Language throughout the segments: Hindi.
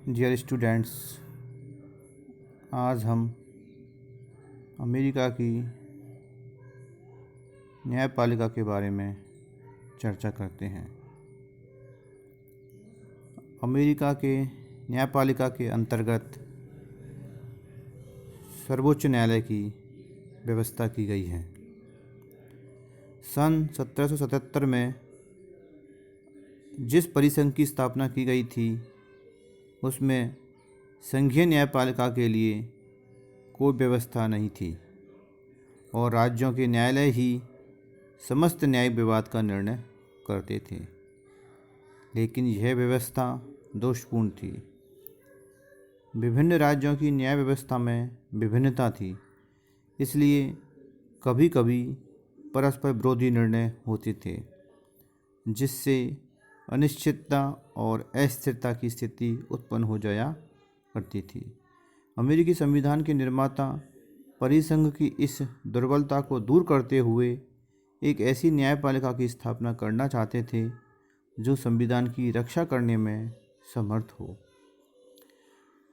डियर स्टूडेंट्स, आज हम अमेरिका की न्यायपालिका के बारे में चर्चा करते हैं। अमेरिका के न्यायपालिका के अंतर्गत सर्वोच्च न्यायालय की व्यवस्था की गई है। सन 1777 में जिस परिसंघ की स्थापना की गई थी उसमें संघीय न्यायपालिका के लिए कोई व्यवस्था नहीं थी और राज्यों के न्यायालय ही समस्त न्यायिक विवाद का निर्णय करते थे। लेकिन यह व्यवस्था दोषपूर्ण थी। विभिन्न राज्यों की न्याय व्यवस्था में विभिन्नता थी, इसलिए कभी कभी परस्पर विरोधी निर्णय होते थे, जिससे अनिश्चितता और अस्थिरता की स्थिति उत्पन्न हो जाया करती थी। अमेरिकी संविधान के निर्माता परिसंघ की इस दुर्बलता को दूर करते हुए एक ऐसी न्यायपालिका की स्थापना करना चाहते थे जो संविधान की रक्षा करने में समर्थ हो।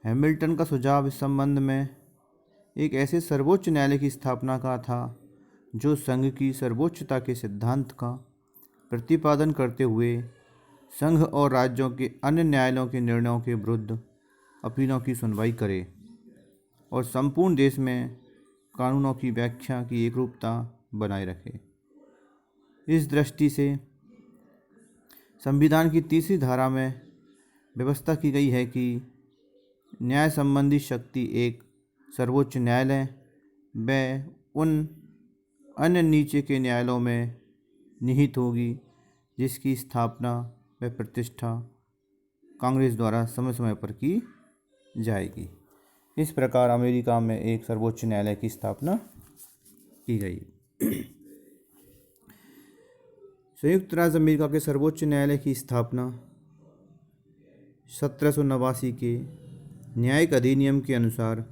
हैमिल्टन का सुझाव इस संबंध में एक ऐसे सर्वोच्च न्यायालय की स्थापना का था जो संघ की सर्वोच्चता के सिद्धांत का प्रतिपादन करते हुए संघ और राज्यों के अन्य न्यायालयों के निर्णयों के विरुद्ध अपीलों की सुनवाई करे और संपूर्ण देश में कानूनों की व्याख्या की एकरूपता बनाए रखे। इस दृष्टि से संविधान की 3री धारा में व्यवस्था की गई है कि न्याय संबंधी शक्ति एक सर्वोच्च न्यायालय व उन अन्य नीचे के न्यायालयों में निहित होगी जिसकी स्थापना व प्रतिष्ठा कांग्रेस द्वारा समय समय पर की जाएगी। इस प्रकार अमेरिका में एक सर्वोच्च न्यायालय की स्थापना की गई। संयुक्त राज्य अमेरिका के सर्वोच्च न्यायालय की स्थापना 1789 के न्यायिक अधिनियम के अनुसार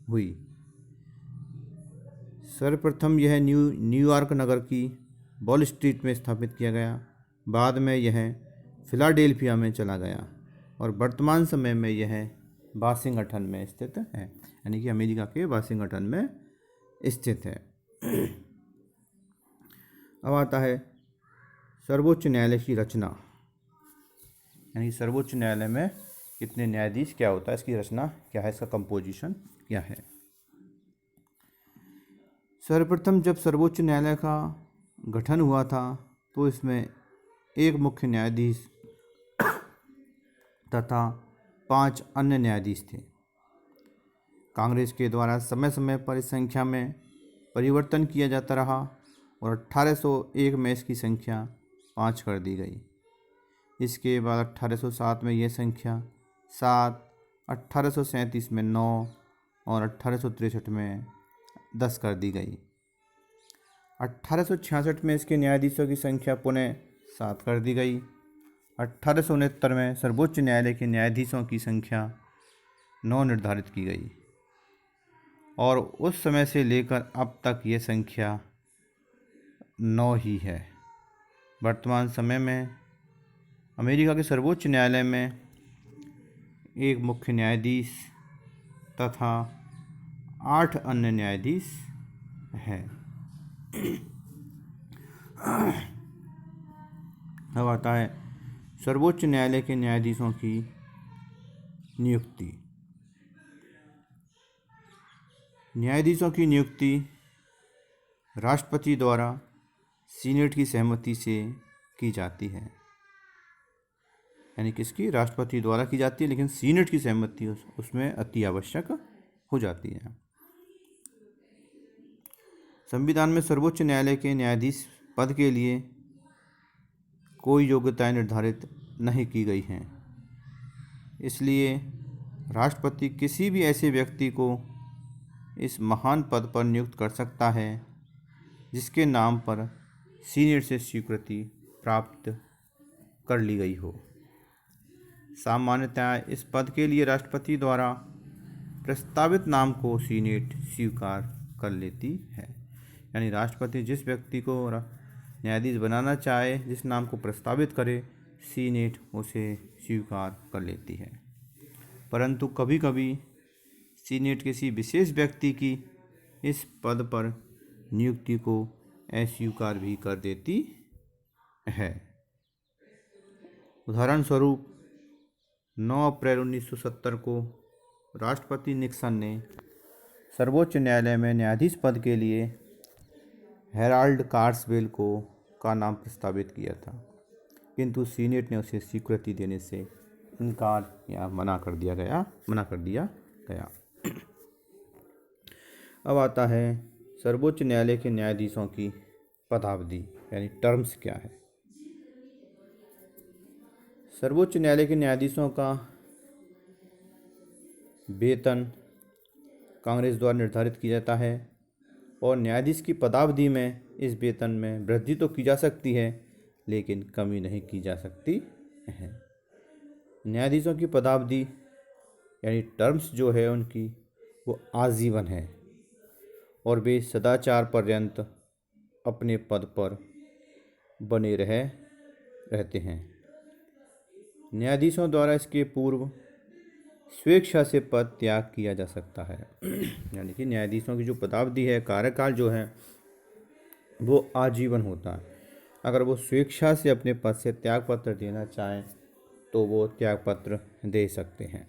हुई। सर्वप्रथम यह न्यूयॉर्क नगर की वॉल स्ट्रीट में स्थापित किया गया। बाद में यह फिलाडेल्फिया में चला गया और वर्तमान समय में यह वाशिंगटन में स्थित है, यानी कि अमेरिका के वाशिंगटन में स्थित है। अब आता है सर्वोच्च न्यायालय की रचना, यानी सर्वोच्च न्यायालय में कितने न्यायाधीश, क्या होता है, इसकी रचना क्या है, इसका कंपोजिशन क्या है। सर्वप्रथम जब सर्वोच्च न्यायालय का गठन हुआ था तो इसमें एक मुख्य न्यायाधीश तथा 5 अन्य न्यायाधीश थे। कांग्रेस के द्वारा समय समय पर इस संख्या में परिवर्तन किया जाता रहा और 1801 में इसकी संख्या 5 कर दी गई। इसके बाद 1807 में यह संख्या 7, 1837 में 9 और 1863 में 10 कर दी गई। 1866 में इसके न्यायाधीशों की संख्या पुनः 7 कर दी गई। 1869 में सर्वोच्च न्यायालय के न्यायाधीशों की संख्या 9 निर्धारित की गई और उस समय से लेकर अब तक ये संख्या 9 ही है। वर्तमान समय में अमेरिका के सर्वोच्च न्यायालय में एक मुख्य न्यायाधीश तथा 8 अन्य न्यायाधीश हैं। अब आता है सर्वोच्च न्यायालय के न्यायाधीशों की नियुक्ति। न्यायाधीशों की नियुक्ति राष्ट्रपति द्वारा सीनेट की सहमति से की जाती है, यानी किसकी, राष्ट्रपति द्वारा की जाती है, लेकिन सीनेट की सहमति उसमें अति आवश्यक हो जाती है। संविधान में सर्वोच्च न्यायालय के न्यायाधीश पद के लिए कोई योग्यताएं निर्धारित नहीं की गई हैं, इसलिए राष्ट्रपति किसी भी ऐसे व्यक्ति को इस महान पद पर नियुक्त कर सकता है जिसके नाम पर सीनेट से स्वीकृति प्राप्त कर ली गई हो। सामान्यतः इस पद के लिए राष्ट्रपति द्वारा प्रस्तावित नाम को सीनेट स्वीकार कर लेती है, यानी राष्ट्रपति जिस व्यक्ति को न्यायाधीश बनाना चाहे, जिस नाम को प्रस्तावित करे, सीनेट उसे स्वीकार कर लेती है। परंतु कभी कभी सीनेट किसी विशेष व्यक्ति की इस पद पर नियुक्ति को अस्वीकार भी कर देती है। उदाहरण स्वरूप 9 अप्रैल 1970 को राष्ट्रपति निक्सन ने सर्वोच्च न्यायालय में न्यायाधीश पद के लिए हेराल्ड कार्सवेल का नाम प्रस्तावित किया था, किंतु सीनेट ने उसे स्वीकृति देने से इनकार या मना कर दिया गया। अब आता है सर्वोच्च न्यायालय के न्यायाधीशों की पदावधि यानी टर्म्स क्या है। सर्वोच्च न्यायालय के न्यायाधीशों का वेतन कांग्रेस द्वारा निर्धारित किया जाता है और न्यायाधीश की पदावधि में इस वेतन में वृद्धि तो की जा सकती है लेकिन कमी नहीं की जा सकती है। न्यायाधीशों की पदावधि यानी टर्म्स जो है उनकी वो आजीवन है और वे सदाचार पर्यंत अपने पद पर बने रहते हैं। न्यायाधीशों द्वारा इसके पूर्व स्वेच्छा से पद त्याग किया जा सकता है यानी कि न्यायाधीशों की जो पदावधि है, कार्यकाल जो है वो आजीवन होता है। अगर वो स्वेच्छा से अपने पद से त्याग पत्र देना चाहें तो वो त्याग पत्र दे सकते हैं।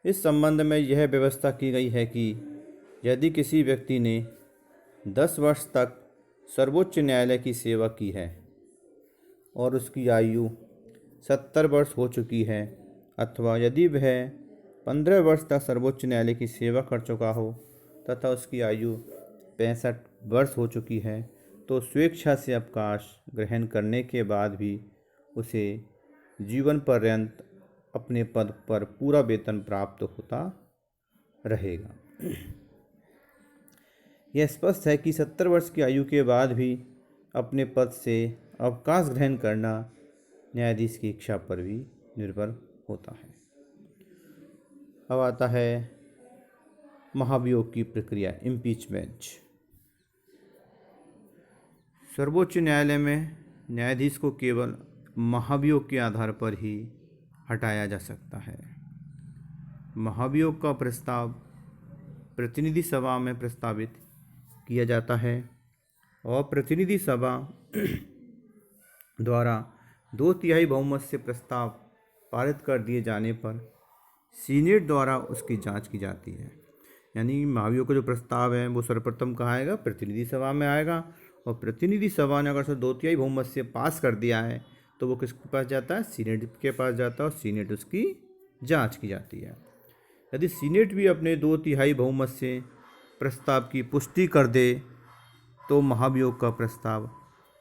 इस संबंध में यह व्यवस्था की गई है कि यदि किसी व्यक्ति ने 10 वर्ष तक सर्वोच्च न्यायालय की सेवा की है और उसकी आयु 70 वर्ष हो चुकी है, अथवा यदि वह 15 वर्ष तक सर्वोच्च न्यायालय की सेवा कर चुका हो तथा उसकी आयु 65 वर्ष हो चुकी है, तो स्वेच्छा से अवकाश ग्रहण करने के बाद भी उसे जीवन पर्यंत अपने पद पर पूरा वेतन प्राप्त होता रहेगा। यह स्पष्ट है कि 70 वर्ष की आयु के बाद भी अपने पद से अवकाश ग्रहण करना न्यायाधीश की इच्छा पर भी निर्भर होता है। अब आता है महाभियोग की प्रक्रिया, इम्पीचमेंट। सर्वोच्च न्यायालय में न्यायाधीश को केवल महाभियोग के आधार पर ही हटाया जा सकता है। महाभियोग का प्रस्ताव प्रतिनिधि सभा में प्रस्तावित किया जाता है और प्रतिनिधि सभा द्वारा 2/3 बहुमत से प्रस्ताव पारित कर दिए जाने पर सीनेट द्वारा उसकी जांच की जाती है। यानी महाभियोग का जो प्रस्ताव है वो सर्वप्रथम कहाँ आएगा, प्रतिनिधि सभा में आएगा और प्रतिनिधि सभा ने अगर उसे 2/3 बहुमत से पास कर दिया है तो वो किसके पास जाता है, सीनेट के पास जाता है और सीनेट उसकी जांच की जाती है। यदि सीनेट भी अपने 2/3 बहुमत से प्रस्ताव की पुष्टि कर दे तो महाभियोग का प्रस्ताव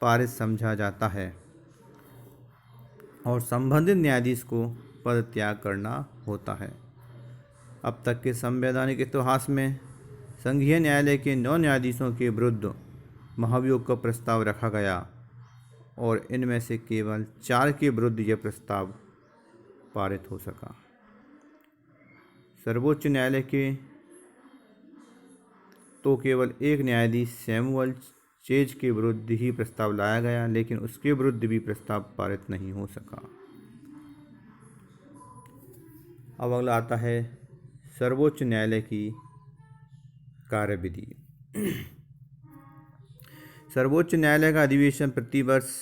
पारित समझा जाता है और संबंधित न्यायाधीश को पद त्याग करना होता है। अब तक के संवैधानिक इतिहास में संघीय न्यायालय के 9 न्यायाधीशों के विरुद्ध महाभियोग का प्रस्ताव रखा गया और इनमें से केवल 4 के विरुद्ध यह प्रस्ताव पारित हो सका। सर्वोच्च न्यायालय के तो केवल एक न्यायाधीश सैमुअल चेज के विरुद्ध ही प्रस्ताव लाया गया, लेकिन उसके विरुद्ध भी प्रस्ताव पारित नहीं हो सका। अब अगला आता है सर्वोच्च न्यायालय की कार्यविधि। सर्वोच्च न्यायालय का अधिवेशन प्रतिवर्ष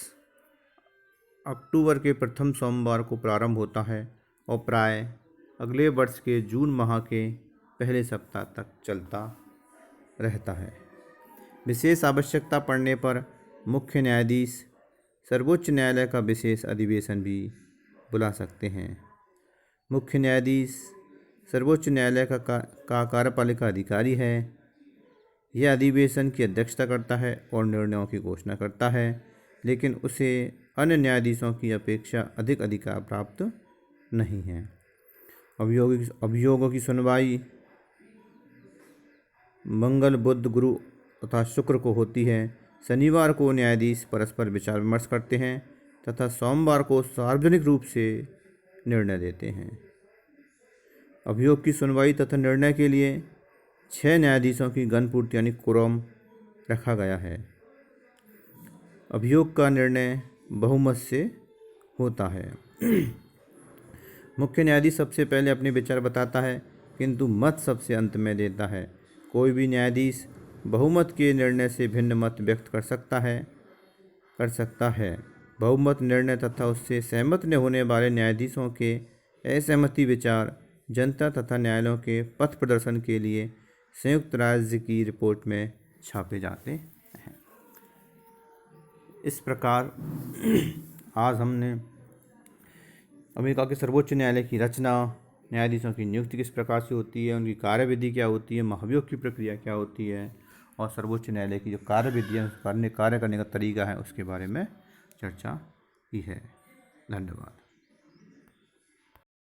अक्टूबर के प्रथम सोमवार को प्रारंभ होता है और प्राय अगले वर्ष के जून माह के पहले सप्ताह तक चलता रहता है। विशेष आवश्यकता पड़ने पर मुख्य न्यायाधीश सर्वोच्च न्यायालय का विशेष अधिवेशन भी बुला सकते हैं। मुख्य न्यायाधीश सर्वोच्च न्यायालय का कार्यपालिका अधिकारी है। यह अधिवेशन की अध्यक्षता करता है और निर्णयों की घोषणा करता है, लेकिन उसे अन्य न्यायाधीशों की अपेक्षा अधिक अधिकार प्राप्त नहीं है। अभियोगों की सुनवाई मंगल, बुध, गुरु तथा शुक्र को होती है। शनिवार को न्यायाधीश परस्पर विचार विमर्श करते हैं तथा सोमवार को सार्वजनिक रूप से निर्णय देते हैं। अभियोग की सुनवाई तथा निर्णय के लिए 6 न्यायाधीशों की गणपूर्ति यानी कोरम रखा गया है। अभियोग का निर्णय बहुमत से होता है। मुख्य न्यायाधीश सबसे पहले अपने विचार बताता है, किंतु मत सबसे अंत में देता है। कोई भी न्यायाधीश बहुमत के निर्णय से भिन्न मत व्यक्त कर सकता है। बहुमत निर्णय तथा उससे सहमत न होने वाले न्यायाधीशों के असहमति विचार जनता तथा न्यायालयों के पथ प्रदर्शन के लिए संयुक्त राज्य की रिपोर्ट में छापे जाते हैं। इस प्रकार आज हमने अमेरिका के सर्वोच्च न्यायालय की रचना, न्यायाधीशों की नियुक्ति किस प्रकार से होती है, उनकी कार्यविधि क्या होती है, महाभियोग की प्रक्रिया क्या होती है और सर्वोच्च न्यायालय की जो कार्यविधि है, कार्य करने का तरीका है, उसके बारे में चर्चा की है। धन्यवाद।